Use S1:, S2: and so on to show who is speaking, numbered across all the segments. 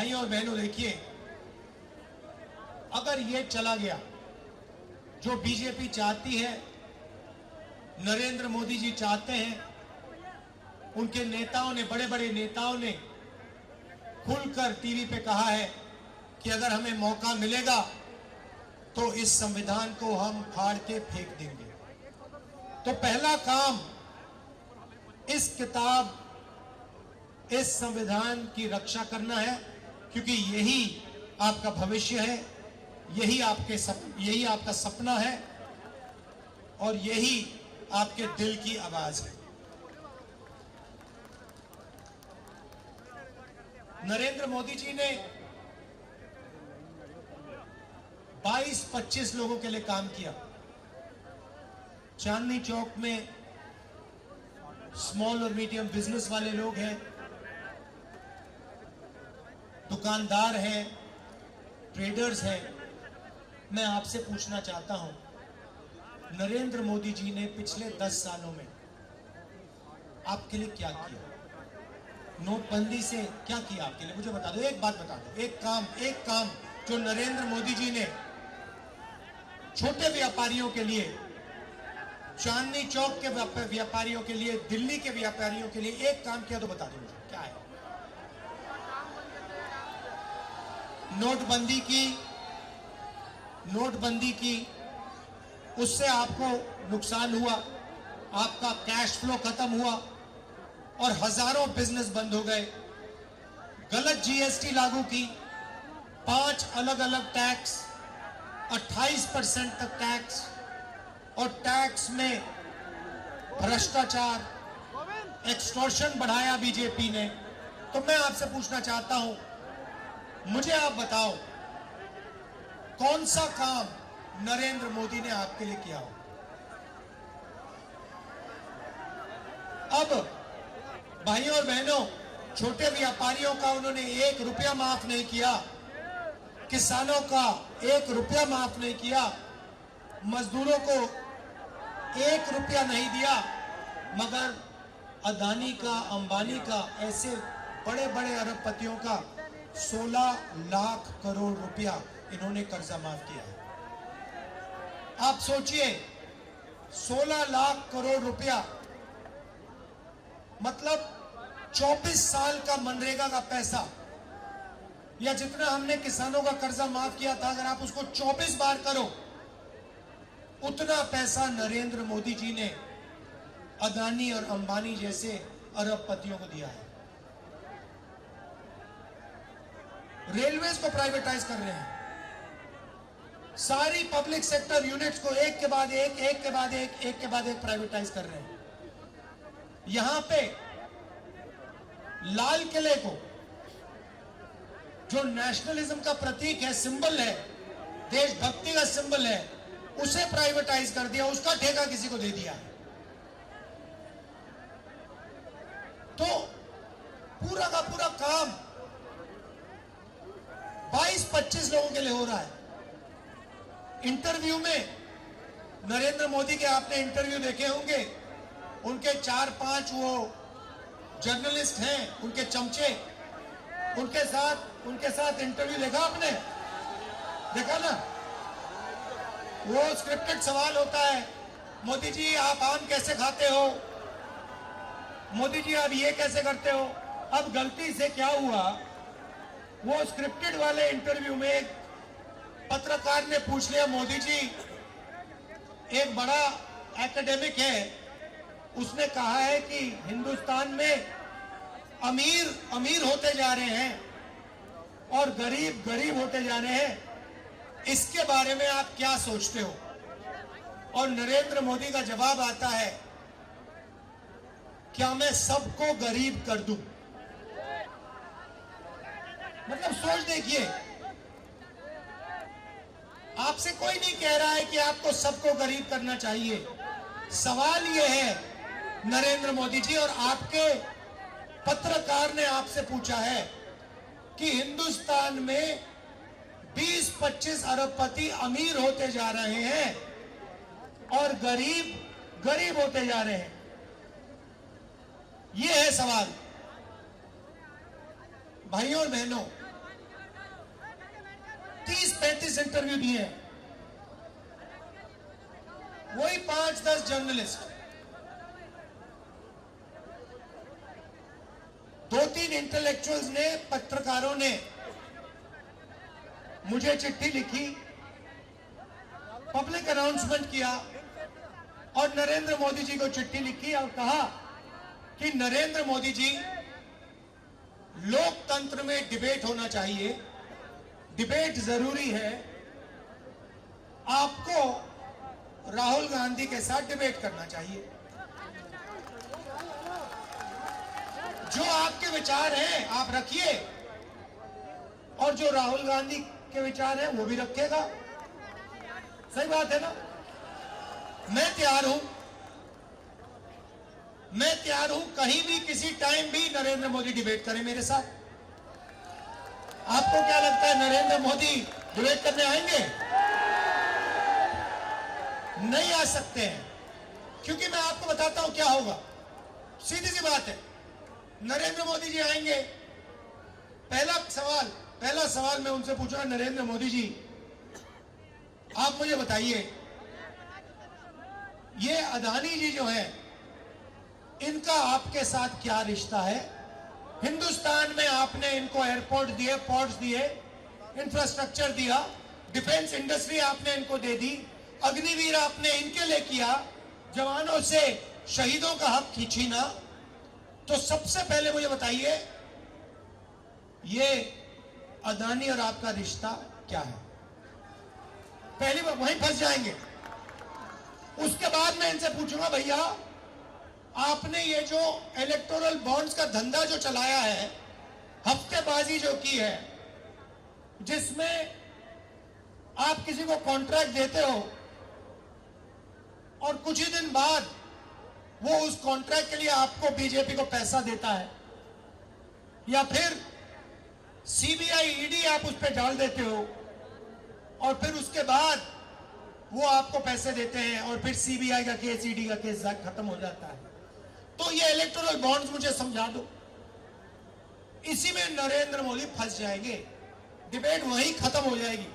S1: भाइयों और बहनों, देखिए, अगर ये चला गया जो बीजेपी चाहती है, नरेंद्र मोदी जी चाहते हैं, उनके नेताओं ने, बड़े बड़े नेताओं ने खुलकर टीवी पे कहा है कि अगर हमें मौका मिलेगा तो इस संविधान को हम फाड़ के फेंक देंगे। तो पहला काम इस किताब, इस संविधान की रक्षा करना है, क्योंकि यही आपका भविष्य है, यही आपका सपना है और यही आपके दिल की आवाज है। नरेंद्र मोदी जी ने 22-25 लोगों के लिए काम किया। चांदनी चौक में स्मॉल और मीडियम बिजनेस वाले लोग हैं, दुकानदार हैं, ट्रेडर्स हैं। मैं आपसे पूछना चाहता हूं, नरेंद्र मोदी जी ने पिछले 10 सालों में आपके लिए क्या किया? नोटबंदी से क्या किया आपके लिए? मुझे बता दो, एक बात बता दो, एक काम जो नरेंद्र मोदी जी ने छोटे व्यापारियों के लिए, चांदनी चौक के व्यापारियों के लिए, दिल्ली के व्यापारियों के लिए एक काम किया तो बता दो मुझे, क्या है? नोटबंदी की, उससे आपको नुकसान हुआ, आपका कैश फ्लो खत्म हुआ और हजारों बिजनेस बंद हो गए। गलत जीएसटी लागू की, 5 अलग अलग टैक्स, 28% तक टैक्स, और टैक्स में भ्रष्टाचार, एक्सटॉर्शन बढ़ाया बीजेपी ने। तो मैं आपसे पूछना चाहता हूं, मुझे आप बताओ, कौन सा काम नरेंद्र मोदी ने आपके लिए किया हो? अब भाइयों और बहनों, छोटे व्यापारियों का उन्होंने 1 रुपया माफ नहीं किया, किसानों का 1 रुपया माफ नहीं किया, मजदूरों को 1 रुपया नहीं दिया, मगर अदानी का, अंबानी का, ऐसे बड़े बड़े अरबपतियों का 16 लाख करोड़ रुपया इन्होंने कर्जा माफ किया है। आप सोचिए, 16 लाख करोड़ रुपया मतलब 24 साल का मनरेगा का पैसा, या जितना हमने किसानों का कर्जा माफ किया था, अगर आप उसको 24 बार करो, उतना पैसा नरेंद्र मोदी जी ने अदानी और अंबानी जैसे अरबपतियों को दिया है। रेलवेज को प्राइवेटाइज कर रहे हैं, सारी पब्लिक सेक्टर यूनिट्स को एक के बाद एक प्राइवेटाइज कर रहे हैं। यहां पे लाल किले को, जो नेशनलिज्म का प्रतीक है, सिंबल है, देशभक्ति का सिंबल है, उसे प्राइवेटाइज कर दिया, उसका ठेका किसी को दे दिया। तो पूरा का पूरा काम 22-25 लोगों के लिए हो रहा है। इंटरव्यू में नरेंद्र मोदी के आपने इंटरव्यू देखे होंगे, उनके 4-5 वो जर्नलिस्ट हैं, उनके चमचे, उनके साथ इंटरव्यू देखा आपने? देखा ना? वो स्क्रिप्टेड सवाल होता है, मोदी जी आप आम कैसे खाते हो, मोदी जी आप ये कैसे करते हो। अब गलती से क्या हुआ, वो स्क्रिप्टेड वाले इंटरव्यू में एक पत्रकार ने पूछ लिया, मोदी जी एक बड़ा एकेडमिक है, उसने कहा है कि हिंदुस्तान में अमीर होते जा रहे हैं और गरीब गरीब होते जा रहे हैं, इसके बारे में आप क्या सोचते हो? और नरेंद्र मोदी का जवाब आता है, क्या मैं सबको गरीब कर दूं? मतलब सोच देखिए, आपसे कोई नहीं कह रहा है कि आपको सबको गरीब करना चाहिए। सवाल यह है नरेंद्र मोदी जी, और आपके पत्रकार ने आपसे पूछा है कि हिंदुस्तान में 20-25 अरबपति अमीर होते जा रहे हैं और गरीब गरीब होते जा रहे हैं। यह है सवाल। भाइयों और बहनों, 30-35 इंटरव्यू दिए हैं, वही 5-10 जर्नलिस्ट, 2-3 इंटेलेक्चुअल्स ने, पत्रकारों ने मुझे चिट्ठी लिखी, पब्लिक अनाउंसमेंट किया और नरेंद्र मोदी जी को चिट्ठी लिखी और कहा कि नरेंद्र मोदी जी, लोकतंत्र में डिबेट होना चाहिए, डिबेट जरूरी है, आपको राहुल गांधी के साथ डिबेट करना चाहिए। जो आपके विचार हैं आप रखिए और जो राहुल गांधी के विचार हैं वो भी रखेगा। सही बात है ना? मैं तैयार हूं कहीं भी किसी टाइम भी नरेंद्र मोदी डिबेट करें मेरे साथ। आपको क्या लगता है नरेंद्र मोदी डिबेट करने आएंगे? नहीं आ सकते हैं, क्योंकि मैं आपको बताता हूं क्या होगा। सीधी सी बात है, नरेंद्र मोदी जी आएंगे, पहला सवाल मैं उनसे पूछूंगा, नरेंद्र मोदी जी आप मुझे बताइए, ये अदानी जी जो है इनका आपके साथ क्या रिश्ता है? हिंदुस्तान में आपने इनको एयरपोर्ट दिए, पोर्ट्स दिए, इंफ्रास्ट्रक्चर दिया, डिफेंस इंडस्ट्री आपने इनको दे दी, अग्निवीर आपने इनके लिए किया, जवानों से शहीदों का हक खींचीना। तो सबसे पहले मुझे बताइए, ये अदानी और आपका रिश्ता क्या है? पहली बार वहीं फंस जाएंगे। उसके बाद मैं इनसे पूछूंगा, भैया आपने ये जो इलेक्टोरल बॉन्ड्स का धंधा जो चलाया है, हफ्तेबाजी जो की है, जिसमें आप किसी को कॉन्ट्रैक्ट देते हो और कुछ ही दिन बाद वो उस कॉन्ट्रैक्ट के लिए आपको बीजेपी को पैसा देता है, या फिर सीबीआई ईडी आप उस पर डाल देते हो और फिर उसके बाद वो आपको पैसे देते हैं और फिर सीबीआई का केस, ईडी का केस खत्म हो जाता है। तो ये इलेक्टोरल बॉन्ड्स मुझे समझा दो। इसी में नरेंद्र मोदी फंस जाएंगे, डिबेट वहीं खत्म हो जाएगी।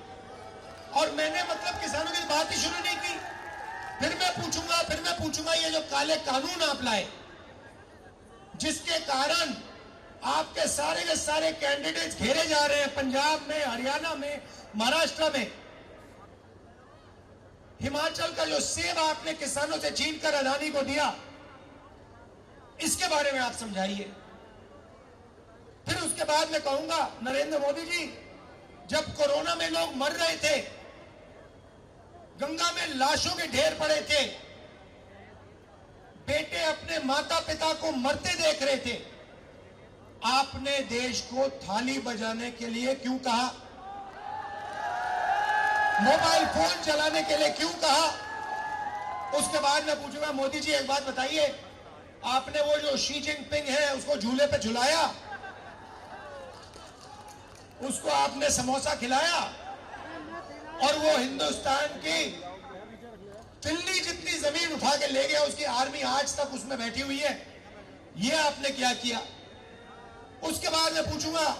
S1: और मैंने मतलब किसानों की बात ही शुरू नहीं की। फिर मैं पूछूंगा ये जो काले कानून आप लाए, जिसके कारण आपके सारे के सारे कैंडिडेट्स घेरे जा रहे हैं, पंजाब में, हरियाणा में, महाराष्ट्र में, हिमाचल का जो सेब आपने किसानों से छीन कर अदानी को दिया, इसके बारे में आप समझाइए। फिर उसके बाद मैं कहूंगा, नरेंद्र मोदी जी, जब कोरोना में लोग मर रहे थे, गंगा में लाशों के ढेर पड़े थे, बेटे अपने माता पिता को मरते देख रहे थे, आपने देश को थाली बजाने के लिए क्यों कहा? मोबाइल फोन चलाने के लिए क्यों कहा? उसके बाद मैं पूछूंगा, मोदी जी एक बात बताइए, आपने वो जो शी जिनपिंग है उसको झूले पे झुलाया, उसको आपने समोसा खिलाया और वो हिंदुस्तान की दिल्ली जितनी जमीन उठा के ले गया, उसकी आर्मी आज तक उसमें बैठी हुई है। ये आपने क्या किया? उसके बाद मैं पूछूंगा,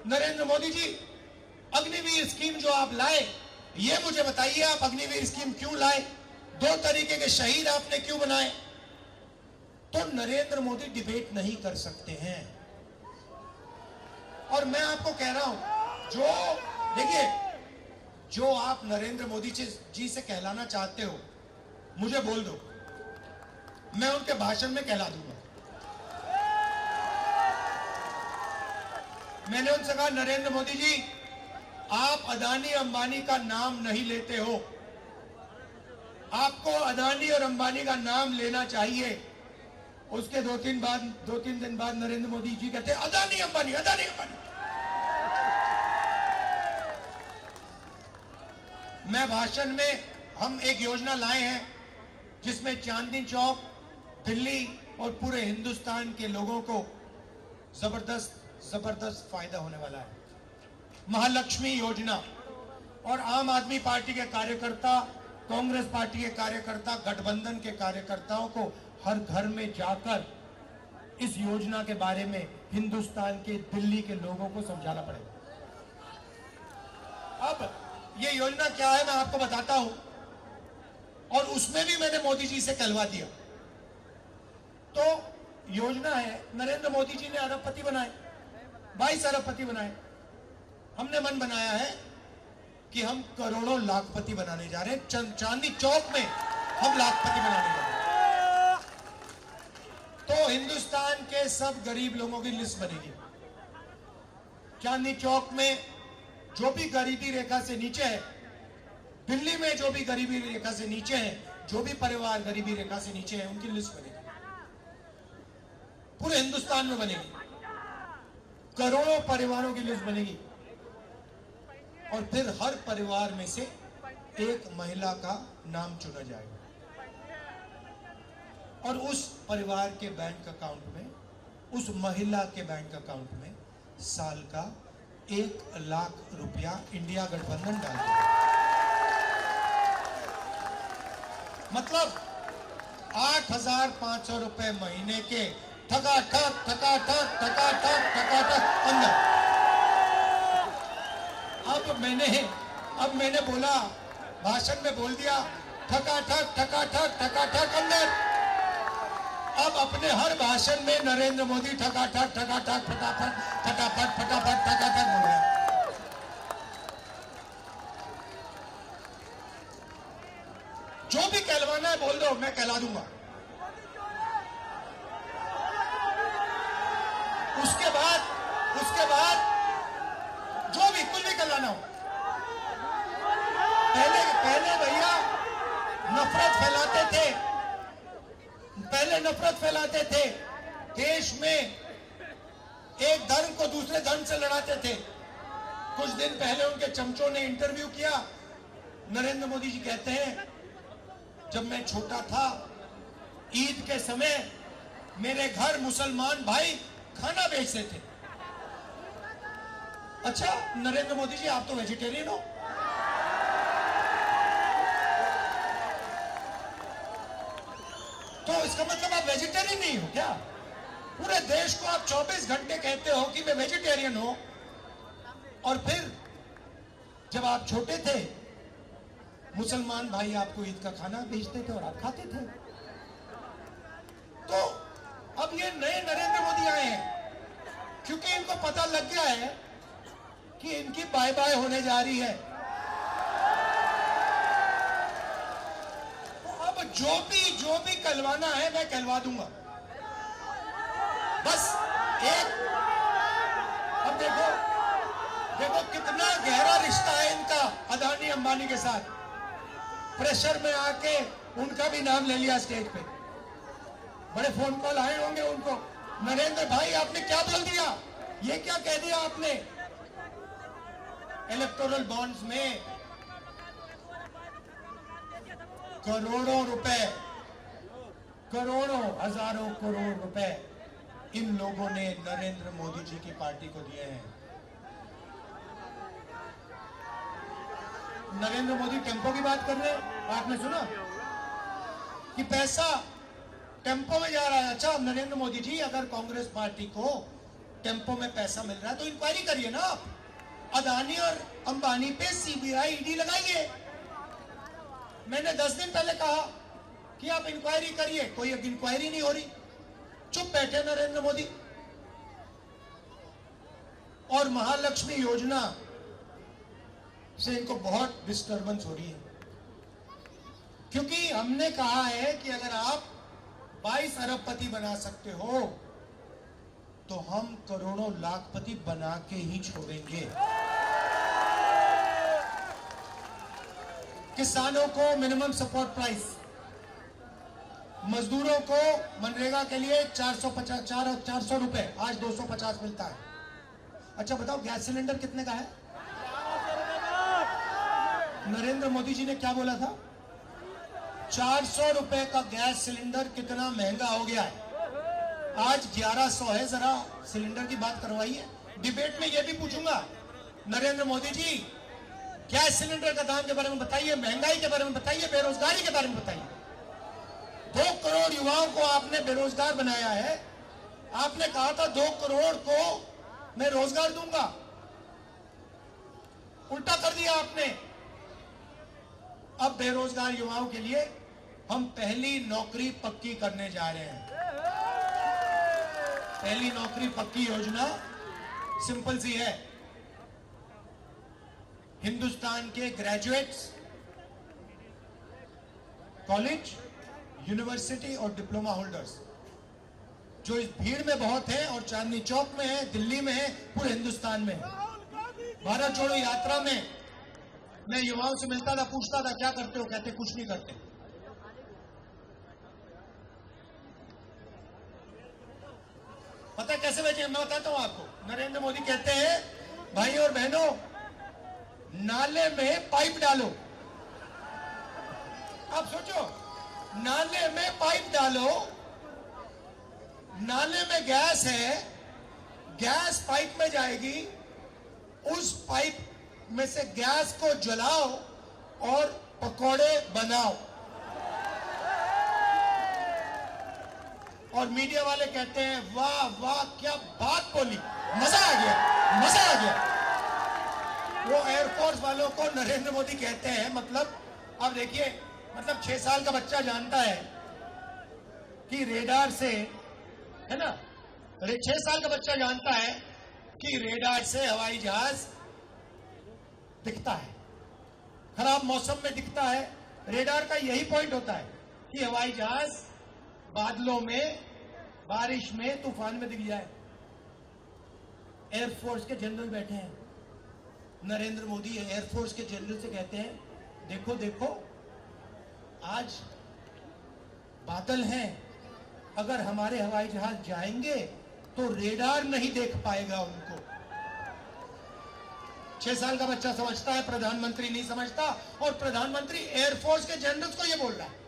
S1: नरेंद्र मोदी जी, अग्निवीर स्कीम जो आप लाए, ये मुझे बताइए, आप अग्निवीर स्कीम क्यों लाए? 2 तरीके के शहीद आपने क्यों बनाए? तो नरेंद्र मोदी डिबेट नहीं कर सकते हैं। और मैं आपको कह रहा हूं, देखिए, जो आप नरेंद्र मोदी जी से कहलाना चाहते हो, मुझे बोल दो, मैं उनके भाषण में कहला दूंगा। मैंने उनसे कहा, नरेंद्र मोदी जी, आप अदानी अंबानी का नाम नहीं लेते हो, आपको अदानी और अंबानी का नाम लेना चाहिए। उसके 2-3 दिन बाद नरेंद्र मोदी जी कहते, अदानी अंबानी, अदानी अंबानी। मैं भाषण में, हम एक योजना लाए हैं जिसमें चांदनी चौक, दिल्ली और पूरे हिंदुस्तान के लोगों को जबरदस्त फायदा होने वाला है। महालक्ष्मी योजना, और आम आदमी पार्टी के कार्यकर्ता, कांग्रेस पार्टी के कार्यकर्ता, गठबंधन के कार्यकर्ताओं को हर घर में जाकर इस योजना के बारे में हिंदुस्तान के, दिल्ली के लोगों को समझाना पड़ेगा। अब ये योजना क्या है मैं आपको बताता हूं, और उसमें भी मैंने मोदी जी से कहलवा दिया। तो योजना है, नरेंद्र मोदी जी ने अरबपति बनाए, 22 अरबपति बनाए। हमने मन बनाया है कि हम करोड़ों लाखपति बनाने जा रहे हैं। चांदनी चौक में हम लाखपति बनाने जा रहे हैं। तो हिंदुस्तान के सब गरीब लोगों की लिस्ट बनेगी। चांदनी चौक में जो भी गरीबी रेखा से नीचे है, दिल्ली में जो भी गरीबी रेखा से नीचे है, जो भी परिवार गरीबी रेखा से नीचे है, उनकी लिस्ट बनेगी। पूरे हिंदुस्तान में बनेगी, करोड़ों परिवारों की लिस्ट बनेगी। और फिर हर परिवार में से एक महिला का नाम चुना जाएगा, और उस परिवार के बैंक अकाउंट में, उस महिला के बैंक अकाउंट में साल का 1 लाख रुपया इंडिया गठबंधन डालेगा। मतलब 8,500 रुपए महीने के ठकाठक ठकाठक ठकाठक ठकाठक अंदर। अब मैंने बोला, भाषण में बोल दिया ठकाठक ठकाठक ठकाठक अंदर। अब अपने हर भाषण में नरेंद्र मोदी ठकाठक ठकाठक फटाफट फटाफट फटाफट ठकाठक बोल रहे हैं। जो भी कहलवाना है बोल दो, मैं कहला दूंगा। उसके बाद जो भी कुछ भी कहलाना हो, पहले भैया नफरत फैलाते थे, देश में एक धर्म को दूसरे धर्म से लड़ाते थे। कुछ दिन पहले उनके चमचों ने इंटरव्यू किया। नरेंद्र मोदी जी कहते हैं, जब मैं छोटा था, ईद के समय मेरे घर मुसलमान भाई खाना बेचते थे। अच्छा नरेंद्र मोदी जी, आप तो वेजिटेरियन हो। तो इसका मतलब आप वेजिटेरियन नहीं हो क्या? पूरे देश को आप 24 घंटे कहते हो कि मैं वेजिटेरियन हूं, और फिर जब आप छोटे थे, मुसलमान भाई आपको ईद का खाना भेजते थे और आप खाते थे। तो अब ये नए नरेंद्र मोदी आए हैं, क्योंकि इनको पता लग गया है कि इनकी बाय बाय होने जा रही है। तो अब जो भी कहलवाना है मैं कहलवा दूंगा। बस एक, अब देखो कितना गहरा रिश्ता है इनका अदानी अंबानी के साथ। प्रेशर में आके उनका भी नाम ले लिया स्टेज पे। बड़े फोन कॉल आए होंगे उनको, नरेंद्र भाई आपने क्या बोल दिया, ये क्या कह दिया आपने। इलेक्टोरल बॉन्ड्स में करोड़ों रुपए, करोड़ों हजारों करोड़ रुपए इन लोगों ने नरेंद्र मोदी जी की पार्टी को दिए हैं। नरेंद्र मोदी टेम्पो की बात कर रहे हैं, आपने सुना कि पैसा टेम्पो में जा रहा है। अच्छा नरेंद्र मोदी जी, अगर कांग्रेस पार्टी को टेम्पो में पैसा मिल रहा है तो इंक्वायरी करिए ना आप। अदानी और अंबानी पे सीबीआई ईडी लगाइए। मैंने 10 दिन पहले कहा कि आप इंक्वायरी करिए, कोई इंक्वायरी नहीं हो रही, चुप बैठे नरेंद्र मोदी। और महालक्ष्मी योजना से इनको बहुत डिस्टर्बेंस हो रही है, क्योंकि हमने कहा है कि अगर आप 22 अरबपति बना सकते हो तो हम करोड़ों लाखपति बना के ही छोड़ेंगे। किसानों को मिनिमम सपोर्ट प्राइस, मजदूरों को मनरेगा के लिए 400 रुपए, आज 250 मिलता है। अच्छा बताओ गैस सिलेंडर कितने का है? नरेंद्र मोदी जी ने क्या बोला था? 400 रुपए का गैस सिलेंडर कितना महंगा हो गया है, आज 1100 है। जरा सिलेंडर की बात करवाइए। डिबेट में यह भी पूछूंगा, नरेंद्र मोदी जी गैस सिलेंडर का दाम के बारे में बताइए, महंगाई के बारे में बताइए, बेरोजगारी के बारे में बताइए। 2 करोड़ युवाओं को आपने बेरोजगार बनाया है। आपने कहा था 2 करोड़ को मैं रोजगार दूंगा, उल्टा कर दिया आपने। अब बेरोजगार युवाओं के लिए हम पहली नौकरी पक्की करने जा रहे हैं। पहली नौकरी पक्की योजना सिंपल सी है। हिंदुस्तान के ग्रेजुएट्स, कॉलेज, यूनिवर्सिटी और डिप्लोमा होल्डर्स जो इस भीड़ में बहुत है और चांदनी चौक में है, दिल्ली में है, पूरे हिंदुस्तान में है। भारत जोड़ो यात्रा में मैं युवाओं से मिलता था, पूछता था क्या करते हो, कहते कुछ नहीं करते। पता कैसे भेजे, मैं बताता हूं आपको। नरेंद्र मोदी कहते हैं भाई और बहनों, नाले में पाइप डालो। आप सोचो, नाले में पाइप डालो, नाले में गैस है, गैस पाइप में जाएगी, उस पाइप में से गैस को जलाओ और पकौड़े बनाओ। और मीडिया वाले कहते हैं वाह वाह क्या बात बोली, मजा आ गया, मजा आ गया। वो एयरफोर्स वालों को नरेंद्र मोदी कहते हैं, मतलब अब देखिए, मतलब 6 साल का बच्चा जानता है कि रेडार से, है ना, 6 साल का बच्चा जानता है कि रेडार से हवाई जहाज दिखता है, खराब मौसम में दिखता है। रेडार का यही पॉइंट होता है कि हवाई जहाज बादलों में, बारिश में, तूफान में दिख जाए। एयरफोर्स के जनरल बैठे हैं, नरेंद्र मोदी एयरफोर्स के जनरल से कहते हैं देखो देखो आज बादल हैं, अगर हमारे हवाई जहाज जाएंगे तो रेडार नहीं देख पाएगा उनको। 6 साल का बच्चा समझता है, प्रधानमंत्री नहीं समझता, और प्रधानमंत्री एयरफोर्स के जनरल्स को यह बोल रहा है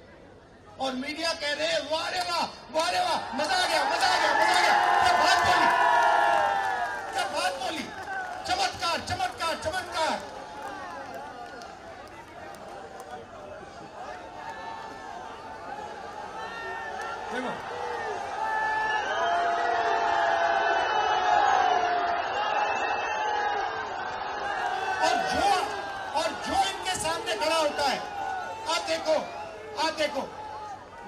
S1: और मीडिया कह रहे हैं वाह रे वाह, वाह रे वाह, मजा आ गया, मजा आ गया, मजा आ गया। क्या बात बोली, क्या बात बोली, चमत्कार चमत्कार चमत्कार। देखो और जो इनके सामने खड़ा होता है, आप देखो, आप देखो,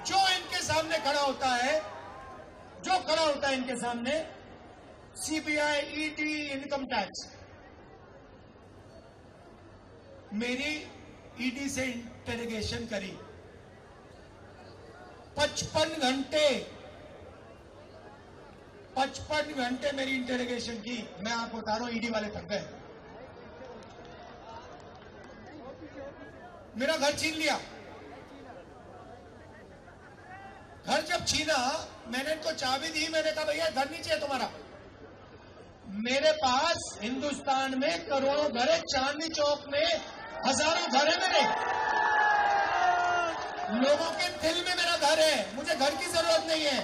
S1: जो इनके सामने खड़ा होता है, जो खड़ा होता है इनके सामने, सीबीआई, ईडी, इनकम टैक्स। मेरी ईडी से इंटेरोगेशन करी 55 घंटे, 55 घंटे मेरी इंटेरोगेशन की। मैं आपको बता रहा हूं, ईडी वाले थक गए। मेरा घर छीन लिया। घर जब छीना, मैंने इनको चाबी दी, मैंने कहा भैया घर नहीं चाहिए तुम्हारा। मेरे पास हिंदुस्तान में करोड़ों घर है, चांदनी चौक में हजारों घर है मेरे, लोगों के दिल में मेरा घर है, मुझे घर की जरूरत नहीं है।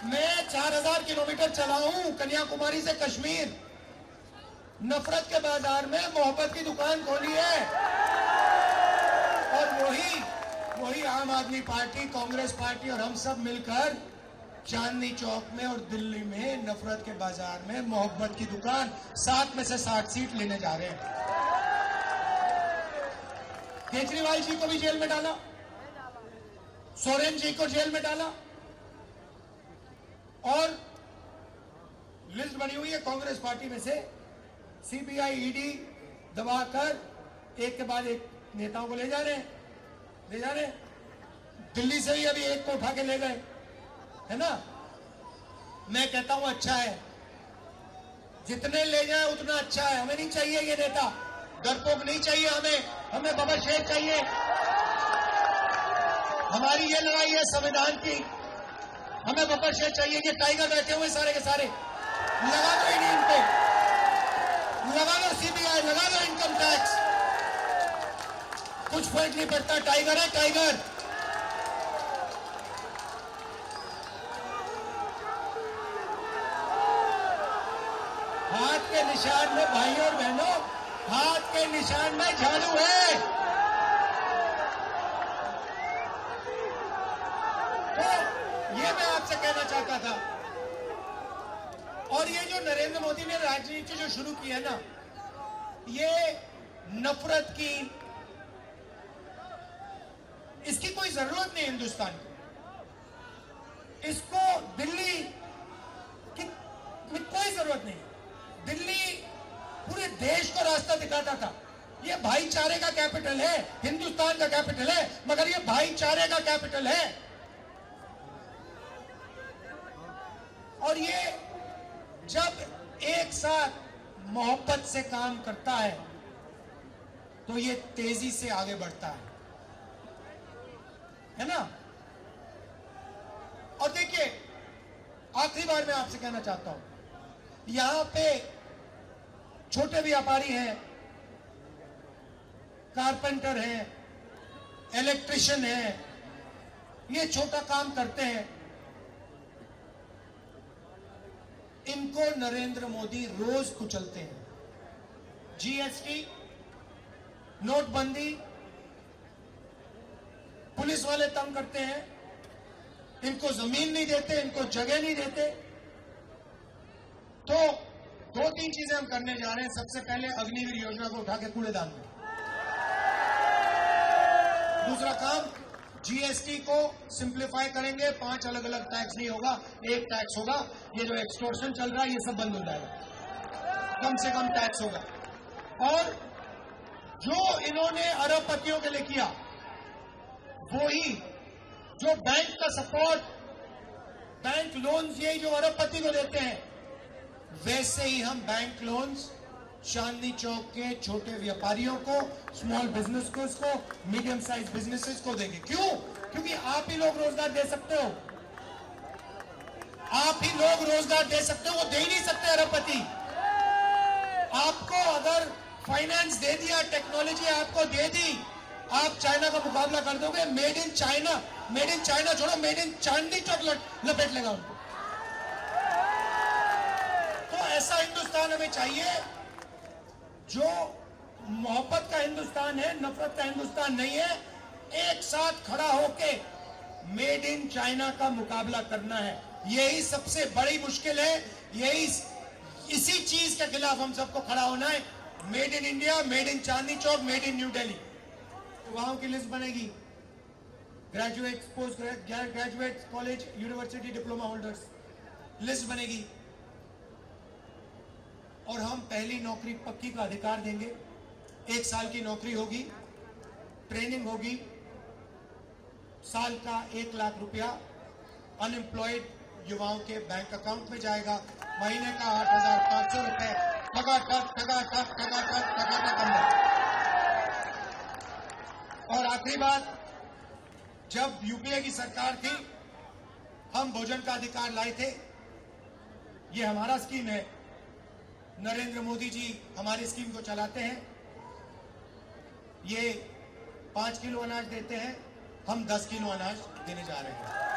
S1: मैं 4000 किलोमीटर चला हूं कन्याकुमारी से कश्मीर, नफरत के बाजार में मोहब्बत की दुकान खोली है। और वही आम आदमी पार्टी, कांग्रेस पार्टी और हम सब मिलकर चांदनी चौक में और दिल्ली में नफरत के बाजार में मोहब्बत की दुकान 7 में से 60 सीट लेने जा रहे हैं। केजरीवाल जी को भी जेल में डाला, सोरेन जी को जेल में डाला, और लिस्ट बनी हुई है कांग्रेस पार्टी में से सीबीआई, ईडी दबाकर एक के बाद एक नेताओं को ले जा रहे हैं। दिल्ली से ही अभी एक को उठा के ले गए, है ना। मैं कहता हूं अच्छा है, जितने ले जाए उतना अच्छा है। हमें नहीं चाहिए ये नेता, डरपोक नहीं चाहिए हमें बबर शेर चाहिए। हमारी ये लड़ाई है संविधान की, हमें बबर शेर चाहिए। ये टाइगर बैठे हुए सारे के सारे, लगा दो ईडी इन पे, लगा दो सीबीआई, लगा दो इनकम टैक्स, कुछ फर्क नहीं पड़ता। टाइगर है टाइगर। हाथ के निशान में भाइयों और बहनों, हाथ के निशान में झाड़ू है। तो ये मैं आपसे कहना चाहता था। और ये जो नरेंद्र मोदी ने राजनीति जो शुरू की है ना, ये नफरत की, इसकी कोई जरूरत नहीं हिंदुस्तान को। इसको दिल्ली की कोई जरूरत नहीं। दिल्ली पूरे देश को रास्ता दिखाता था। ये भाईचारे का कैपिटल है, हिंदुस्तान का कैपिटल है, मगर ये भाईचारे का कैपिटल है। और ये जब एक साथ मोहब्बत से काम करता है तो ये तेजी से आगे बढ़ता है ना। और देखिए, आखिरी बार मैं आपसे कहना चाहता हूं, यहां पे छोटे व्यापारी हैं, कारपेंटर हैं, इलेक्ट्रिशियन हैं, ये छोटा काम करते हैं। इनको नरेंद्र मोदी रोज कुचलते हैं। जीएसटी, नोटबंदी, पुलिस वाले तंग करते हैं, इनको जमीन नहीं देते, इनको जगह नहीं देते। तो दो तीन चीजें हम करने जा रहे हैं। सबसे पहले अग्निवीर योजना को उठा के कूड़ेदान में। दूसरा काम, जीएसटी को सिंप्लीफाई करेंगे। 5 अलग अलग टैक्स नहीं होगा, एक टैक्स होगा। ये जो एक्सटॉर्शन चल रहा है ये सब बंद हो जाएगा, कम से कम टैक्स होगा। और जो इन्होंने अरबपतियों के लिए किया, वो ही जो बैंक का सपोर्ट, बैंक लोन्स, यही जो अरबपति को देते हैं, वैसे ही हम बैंक लोन्स चांदनी चौक के छोटे व्यापारियों को, स्मॉल बिजनेस को, मीडियम साइज बिजनेसेस को देंगे। क्यों? क्योंकि आप ही लोग रोजगार दे सकते हो। आप ही लोग रोजगार दे सकते हो, वो दे ही नहीं सकते अरबपति। आपको अगर फाइनेंस दे दिया, टेक्नोलॉजी आपको दे दी, आप चाइना का मुकाबला कर दोगे। मेड इन चाइना छोड़ो, मेड इन चांदनी चौक लपेट लेगा उनको। तो ऐसा हिंदुस्तान हमें चाहिए जो मोहब्बत का हिंदुस्तान है, नफरत का हिंदुस्तान नहीं है। एक साथ खड़ा होके मेड इन चाइना का मुकाबला करना है। यही सबसे बड़ी मुश्किल है। इसी चीज के खिलाफ हम सबको खड़ा होना है। Made in India, made in Chandni Chowk, made in new Delhi. वहां की लिस्ट बनेगी, graduate, post graduate, college, university, diploma holders, list बनेगी। और हम पहली नौकरी पक्की का अधिकार देंगे। 1 साल की नौकरी होगी, ट्रेनिंग होगी, साल का 1 लाख रुपया अनएम्प्लॉयड युवाओं के बैंक अकाउंट में जाएगा। महीने का 8,500 रुपए ठगा। और आखिरी बात, जब यूपीए की सरकार थी, हम भोजन का अधिकार लाए थे। ये हमारा स्कीम है। नरेंद्र मोदी जी हमारी स्कीम को चलाते हैं। ये 5 किलो अनाज देते हैं, हम 10 किलो अनाज देने जा रहे हैं।